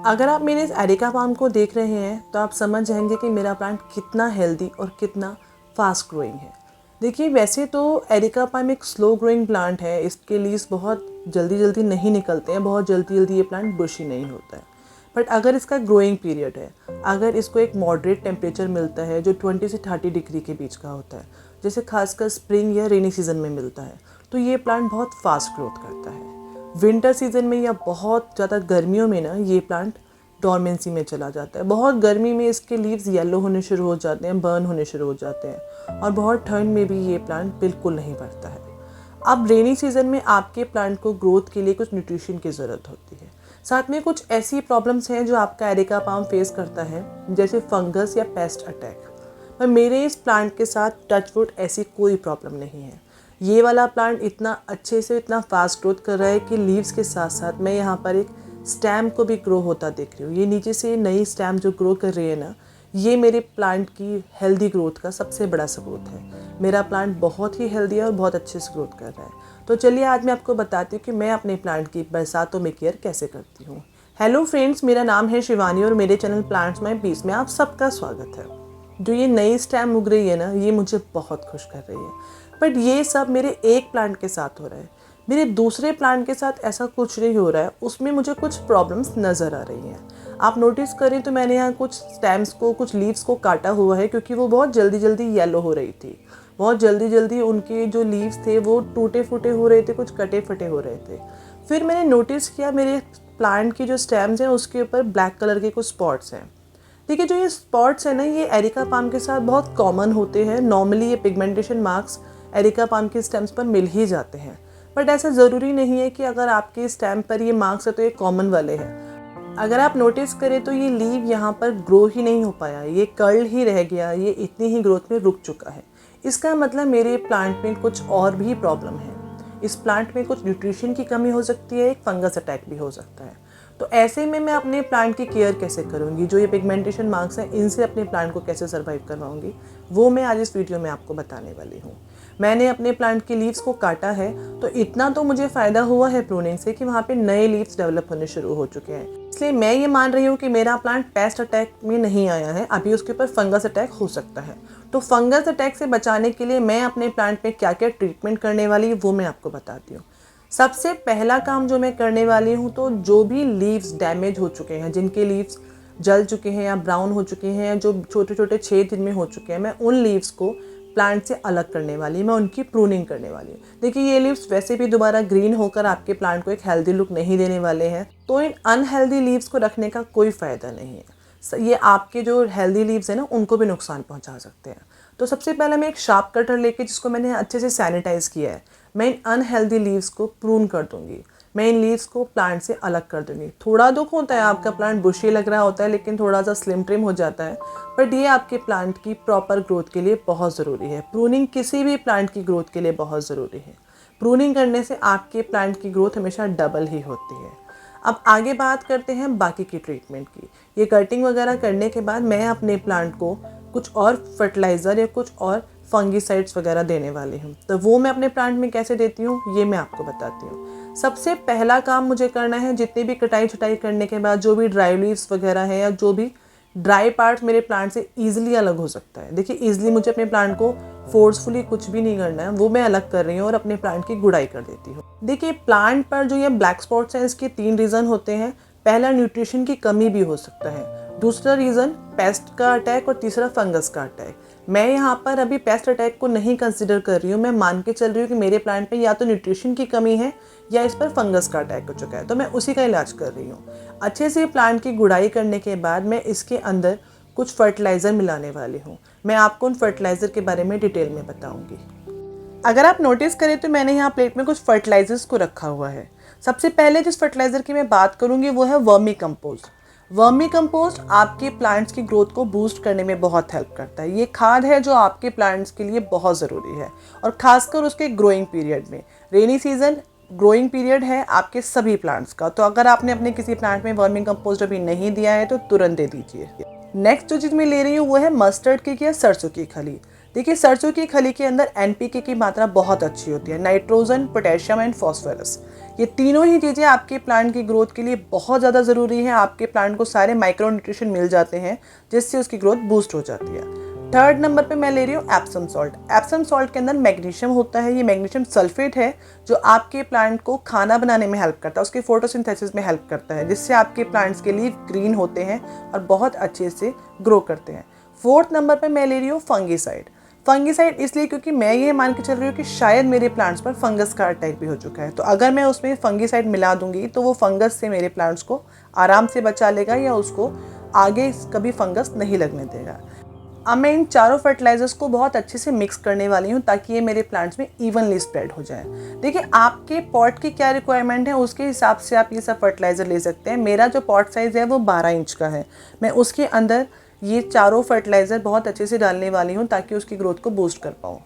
अगर आप मेरे इस एरिका पाम को देख रहे हैं तो आप समझ जाएंगे कि मेरा प्लांट कितना हेल्दी और कितना फास्ट ग्रोइंग है। देखिए, वैसे तो एरिका पाम एक स्लो ग्रोइंग प्लांट है, इसके लीव्स बहुत जल्दी जल्दी नहीं निकलते हैं, बहुत जल्दी जल्दी ये प्लांट बुशी नहीं होता है। बट अगर इसका ग्रोइंग पीरियड है, अगर इसको एक मॉडरेट टेम्परेचर मिलता है जो 20 से 30 डिग्री के बीच का होता है, जैसे खासकर स्प्रिंग या रेनी सीजन में मिलता है, तो ये प्लांट बहुत फास्ट ग्रोथ करता है। विंटर सीजन में या बहुत ज़्यादा गर्मियों में ना ये प्लांट डॉर्मेंसी में चला जाता है। बहुत गर्मी में इसके लीव्स येलो होने शुरू हो जाते हैं, बर्न होने शुरू हो जाते हैं, और बहुत ठंड में भी ये प्लांट बिल्कुल नहीं बढ़ता है। अब रेनी सीजन में आपके प्लांट को ग्रोथ के लिए कुछ न्यूट्रिशन की ज़रूरत होती है। साथ में कुछ ऐसी प्रॉब्लम्स हैं जो आपका एरिका पाम फेस करता है, जैसे फंगस या पेस्ट अटैक। पर मेरे इस प्लांट के साथ टचवुड ऐसी कोई प्रॉब्लम नहीं है। ये वाला प्लांट इतना अच्छे से इतना फास्ट ग्रोथ कर रहा है कि लीव्स के साथ साथ मैं यहाँ पर एक स्टैम को भी ग्रो होता देख रही हूँ। ये नीचे से नई स्टैम जो ग्रो कर रही है ना, ये मेरे प्लांट की हेल्दी ग्रोथ का सबसे बड़ा सबूत है। मेरा प्लांट बहुत ही हेल्दी है और बहुत अच्छे से ग्रोथ कर रहा है। तो चलिए आज मैं आपको बताती हूँ कि मैं अपने प्लांट की बरसातों में केयर कैसे करती हूँ। हेलो फ्रेंड्स, मेरा नाम है शिवानी और मेरे चैनल प्लांट्स माय पीस में आप सबका स्वागत है। जो ये नई स्टैम उग रही है ना, ये मुझे बहुत खुश कर रही है। बट ये सब मेरे एक प्लांट के साथ हो रहा है, मेरे दूसरे प्लांट के साथ ऐसा कुछ नहीं हो रहा है। उसमें मुझे कुछ प्रॉब्लम्स नज़र आ रही हैं। आप नोटिस करें तो मैंने यहाँ कुछ स्टेम्स को, कुछ लीव्स को काटा हुआ है, क्योंकि वो बहुत जल्दी जल्दी येलो हो रही थी। बहुत जल्दी जल्दी उनके जो लीव्स थे वो टूटे फूटे हो रहे थे, कुछ कटे फटे हो रहे थे। फिर मैंने नोटिस किया मेरे प्लांट की जो स्टेम्स हैं उसके ऊपर ब्लैक कलर के कुछ स्पॉट्स हैं। देखिए, जो ये स्पॉट्स हैं ना, ये एरिका पाम के साथ बहुत कॉमन होते हैं। नॉर्मली ये पिगमेंटेशन मार्क्स एरिका पाम के स्टेम्स पर मिल ही जाते हैं। बट ऐसा ज़रूरी नहीं है कि अगर आपके स्टेम पर ये मार्क्स है तो ये कॉमन वाले हैं। अगर आप नोटिस करें तो ये लीव यहाँ पर ग्रो ही नहीं हो पाया, ये कर्ल ही रह गया, ये इतनी ही ग्रोथ में रुक चुका है। इसका मतलब मेरे प्लांट में कुछ और भी प्रॉब्लम है। इस प्लांट में कुछ न्यूट्रिशन की कमी हो सकती है, एक फंगस अटैक भी हो सकता है। तो ऐसे में मैं अपने प्लांट की केयर कैसे करूँगी, जो ये पिगमेंटेशन मार्क्स हैं इनसे अपने प्लांट को कैसे सर्वाइव करवाऊँगी, वो मैं आज इस वीडियो में आपको बताने वाली हूँ। मैंने अपने प्लांट के लीव्स को काटा है, तो इतना तो मुझे फ़ायदा हुआ है प्रूनिंग से कि वहाँ पे नए लीव्स डेवलप होने शुरू हो चुके हैं। इसलिए मैं ये मान रही हूँ कि मेरा प्लांट पेस्ट अटैक में नहीं आया है, अभी उसके ऊपर फंगस अटैक हो सकता है। तो फंगस अटैक से बचाने के लिए मैं अपने प्लांट में क्या क्या ट्रीटमेंट करने वाली हूँ वो मैं आपको बताती हूँ। सबसे पहला काम जो मैं करने वाली हूँ, तो जो भी लीव्स डैमेज हो चुके हैं, जिनके लीव्स जल चुके हैं या ब्राउन हो चुके हैं या जो छोटे छोटे छेद जिनमें हो चुके हैं, मैं उन लीव्स को प्लांट से अलग करने वाली, मैं उनकी प्रूनिंग करने वाली हूँ। देखिए, ये लीव्स वैसे भी दोबारा ग्रीन होकर आपके प्लांट को एक हेल्दी लुक नहीं देने वाले हैं, तो इन अनहेल्दी लीव्स को रखने का कोई फ़ायदा नहीं है। ये आपके जो हेल्दी लीव्स हैं ना, उनको भी नुकसान पहुँचा सकते हैं। तो सबसे पहले मैं एक शार्प कटर लेके, जिसको मैंने अच्छे से सैनिटाइज़ किया है, मैं इन अनहेल्दी लीव्स को प्रून कर दूँगी। मैं इन लीव्स को प्लांट से अलग कर दूँगी। थोड़ा दुख होता है, आपका प्लांट बुशी लग रहा होता है, लेकिन थोड़ा सा स्लिम ट्रिम हो जाता है, बट ये आपके प्लांट की प्रॉपर ग्रोथ के लिए बहुत ज़रूरी है। प्रूनिंग किसी भी प्लांट की ग्रोथ के लिए बहुत ज़रूरी है। प्रूनिंग करने से आपके प्लांट की ग्रोथ हमेशा डबल ही होती है। अब आगे बात करते हैं बाकी की ट्रीटमेंट की। ये कटिंग वगैरह करने के बाद मैं अपने प्लांट को कुछ और फर्टिलाइज़र या कुछ और फंगीसाइड्स वगैरह देने वाली हूँ। तो वो मैं अपने प्लांट में कैसे देती हूँ ये मैं आपको बताती हूँ। सबसे पहला काम मुझे करना है, जितनी भी कटाई छटाई करने के बाद जो भी ड्राई लीव्स वगैरह है या जो भी ड्राई पार्ट मेरे प्लांट से ईजिली अलग हो सकता है। देखिए, ईजिली मुझे अपने प्लांट को फोर्सफुली कुछ भी नहीं करना है, वो मैं अलग कर रही हूँ और अपने प्लांट की गुड़ाई कर देती हूँ। देखिए, प्लांट पर जो ये ब्लैक स्पॉट्स हैं, इसके 3 रीज़न होते हैं। पहला, न्यूट्रिशन की कमी भी हो सकता है। दूसरा रीज़न पेस्ट का अटैक और तीसरा फंगस का अटैक। मैं यहाँ पर अभी पेस्ट अटैक को नहीं कंसिडर कर रही हूँ, मैं मान के चल रही हूँ कि मेरे प्लांट में या तो न्यूट्रिशन की कमी है या इस पर फंगस का अटैक हो चुका है, तो मैं उसी का इलाज कर रही हूँ। अच्छे से प्लांट की गुड़ाई करने के बाद मैं इसके अंदर कुछ फर्टिलाइज़र मिलाने वाली हूँ। मैं आपको उन फर्टिलाइज़र के बारे में डिटेल में बताऊँगी। अगर आप नोटिस करें तो मैंने यहाँ प्लेट में कुछ फर्टिलाइज़र्स को रखा हुआ है। सबसे पहले जिस फर्टिलाइज़र की मैं बात करूँगी वो है वर्मी कंपोस्ट। वर्मी कंपोस्ट आपके प्लांट्स की ग्रोथ को बूस्ट करने में बहुत हेल्प करता है। ये खाद है जो आपके प्लांट्स के लिए बहुत ज़रूरी है, और ख़ासकर उसके ग्रोइंग पीरियड में। रेनी सीजन ग्रोइंग पीरियड है आपके सभी प्लांट्स का, तो अगर आपने अपने किसी प्लांट में वर्मी कंपोस्ट अभी नहीं दिया है तो तुरंत दे दीजिए। नेक्स्ट जो चीज़ मैं ले रही हूँ वो है मस्टर्ड की या सरसों की खली। देखिए सरसों की खली के अंदर एनपीके की मात्रा बहुत अच्छी होती है, नाइट्रोजन, पोटेशियम एंड फॉस्फोरस। ये तीनों ही चीज़ें आपके प्लांट की ग्रोथ के लिए बहुत ज़्यादा ज़रूरी है। आपके प्लांट को सारे माइक्रो न्यूट्रिशन मिल जाते हैं जिससे उसकी ग्रोथ बूस्ट हो जाती है। थर्ड नंबर पे मैं ले रही हूँ एप्सम सॉल्ट। एप्सम सॉल्ट के अंदर मैग्नीशियम होता है, ये मैग्नीशियम सल्फेट है जो आपके प्लांट को खाना बनाने में हेल्प करता है, उसके फोटोसिंथेसिस में हेल्प करता है, जिससे आपके प्लांट्स के लीफ ग्रीन होते हैं और बहुत अच्छे से ग्रो करते हैं। फोर्थ नंबर पे मैं ले रही हूँ फंगीसाइड। फंगीसाइड इसलिए क्योंकि मैं ये मान के चल रही हूँ कि शायद मेरे प्लांट्स पर फंगस का टाइप भी हो चुका है, तो अगर मैं उसमें फंगीसाइड मिला दूंगी तो वो फंगस से मेरे प्लांट्स को आराम से बचा लेगा या उसको आगे कभी फंगस नहीं लगने देगा। अब मैं इन चारों फर्टिलाइजर्स को बहुत अच्छे से मिक्स करने वाली हूँ ताकि ये मेरे प्लांट्स में इवनली स्प्रेड हो जाए। देखिए आपके पॉट की क्या रिक्वायरमेंट है उसके हिसाब से आप ये सब फर्टिलाइज़र ले सकते हैं। मेरा जो पॉट साइज़ है वो 12 इंच का है। मैं उसके अंदर ये चारों फर्टिलाइज़र बहुत अच्छे से डालने वाली हूँ ताकि उसकी ग्रोथ को बूस्ट कर पाऊँ।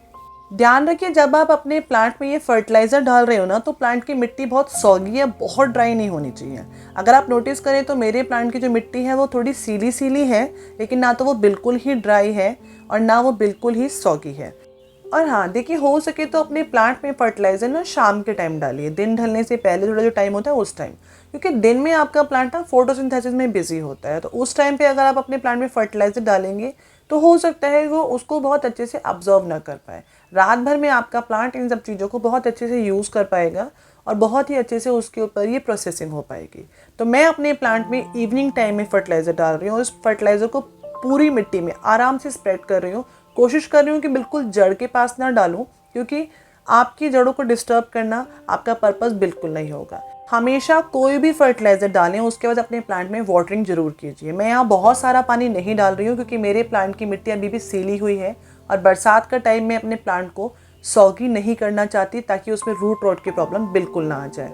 ध्यान रखिए जब आप अपने प्लांट में ये फर्टिलाइज़र डाल रहे हो ना तो प्लांट की मिट्टी बहुत सॉगी या बहुत ड्राई नहीं होनी चाहिए। अगर आप नोटिस करें तो मेरे प्लांट की जो मिट्टी है वो थोड़ी सीली सीली है, लेकिन ना तो वो बिल्कुल ही ड्राई है और ना वो बिल्कुल ही सॉगी है। और हाँ देखिए हो सके तो अपने प्लांट में फर्टिलाइज़र ना शाम के टाइम डालिए, दिन ढलने से पहले थोड़ा जो टाइम होता है उस टाइम, क्योंकि दिन में आपका प्लांट ना फोटोसिंथेसिस में बिजी होता है। तो उस टाइम पे अगर आप अपने प्लांट में फर्टिलाइज़र डालेंगे तो हो सकता है वो उसको बहुत अच्छे से अब्जॉर्व ना कर पाए। रात भर में आपका प्लांट इन सब चीज़ों को बहुत अच्छे से यूज़ कर पाएगा और बहुत ही अच्छे से उसके ऊपर ये प्रोसेसिंग हो पाएगी। तो मैं अपने प्लांट में इवनिंग टाइम में फर्टिलाइज़र डाल रही हूँ, उस फर्टिलाइज़र को पूरी मिट्टी में आराम से स्प्रेड कर रही हूँ। कोशिश कर रही हूँ कि बिल्कुल जड़ के पास ना डालूँ, क्योंकि आपकी जड़ों को डिस्टर्ब करना आपका पर्पस बिल्कुल नहीं होगा। हमेशा कोई भी फर्टिलाइज़र डालें उसके बाद अपने प्लांट में वाटरिंग ज़रूर कीजिए। मैं यहाँ बहुत सारा पानी नहीं डाल रही हूँ क्योंकि मेरे प्लांट की मिट्टी अभी भी सीली हुई है और बरसात का टाइम में अपने प्लांट को सॉगी नहीं करना चाहती ताकि उसमें रूट रॉट की प्रॉब्लम बिल्कुल ना आ जाए।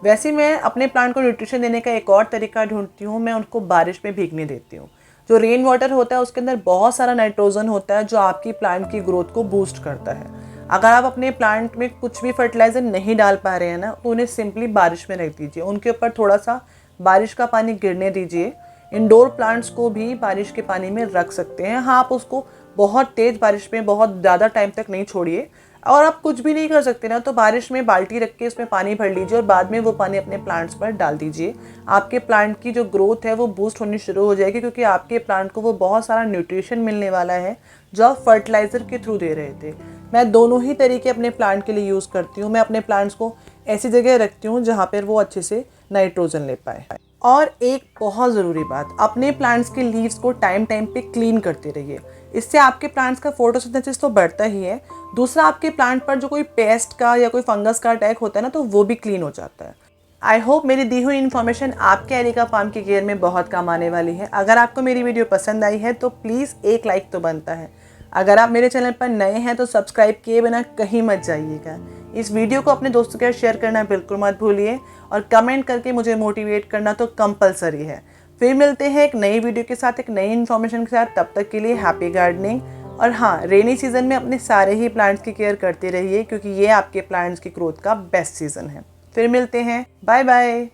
वैसे मैं अपने प्लांट को न्यूट्रिशन देने का एक और तरीका ढूंढती हूँ, मैं उनको बारिश में भीगने देती हूँ। जो रेन वाटर होता है उसके अंदर बहुत सारा नाइट्रोजन होता है जो आपकी प्लांट की ग्रोथ को बूस्ट करता है। अगर आप अपने प्लांट में कुछ भी फर्टिलाइज़र नहीं डाल पा रहे हैं ना तो उन्हें सिंपली बारिश में रख दीजिए, उनके ऊपर थोड़ा सा बारिश का पानी गिरने दीजिए। इंडोर प्लांट्स को भी बारिश के पानी में रख सकते हैं। हाँ आप उसको बहुत तेज़ बारिश में बहुत ज़्यादा टाइम तक नहीं छोड़िए, और आप कुछ भी नहीं कर सकते ना तो बारिश में बाल्टी रख के उसमें पानी भर लीजिए और बाद में वो पानी अपने प्लांट्स पर डाल दीजिए। आपके प्लांट की जो ग्रोथ है वो बूस्ट होनी शुरू हो जाएगी, क्योंकि आपके प्लांट को वो बहुत सारा न्यूट्रिशन मिलने वाला है जो आप फर्टिलाइज़र के थ्रू दे रहे थे। मैं दोनों ही तरीके अपने प्लांट के लिए यूज़ करती हूँ। मैं अपने प्लांट्स को ऐसी जगह रखती हूँ जहाँ पर वो अच्छे से नाइट्रोजन ले पाए। और एक बहुत ज़रूरी बात, अपने प्लांट्स के लीव्स को टाइम टाइम पे क्लीन करते रहिए। इससे आपके प्लांट्स का फोटोसिंथेसिस तो बढ़ता ही है, दूसरा आपके प्लांट पर जो कोई पेस्ट का या कोई फंगस का अटैक होता है ना तो वो भी क्लीन हो जाता है। आई होप मेरी दी हुई इन्फॉर्मेशन आपके एरिका पाम की केयर में बहुत काम आने वाली है। अगर आपको मेरी वीडियो पसंद आई है तो प्लीज़ एक लाइक तो बनता है। अगर आप मेरे चैनल पर नए हैं तो सब्सक्राइब किए बिना कहीं मत जाइएगा। इस वीडियो को अपने दोस्तों के साथ शेयर करना बिल्कुल मत भूलिए और कमेंट करके मुझे मोटिवेट करना तो कंपलसरी है। फिर मिलते हैं एक नई वीडियो के साथ, एक नई इन्फॉर्मेशन के साथ। तब तक के लिए हैप्पी गार्डनिंग। और हाँ, रेनी सीजन में अपने सारे ही प्लांट्स की केयर करते रहिए क्योंकि ये आपके प्लांट्स की ग्रोथ का बेस्ट सीजन है। फिर मिलते हैं, बाय बाय।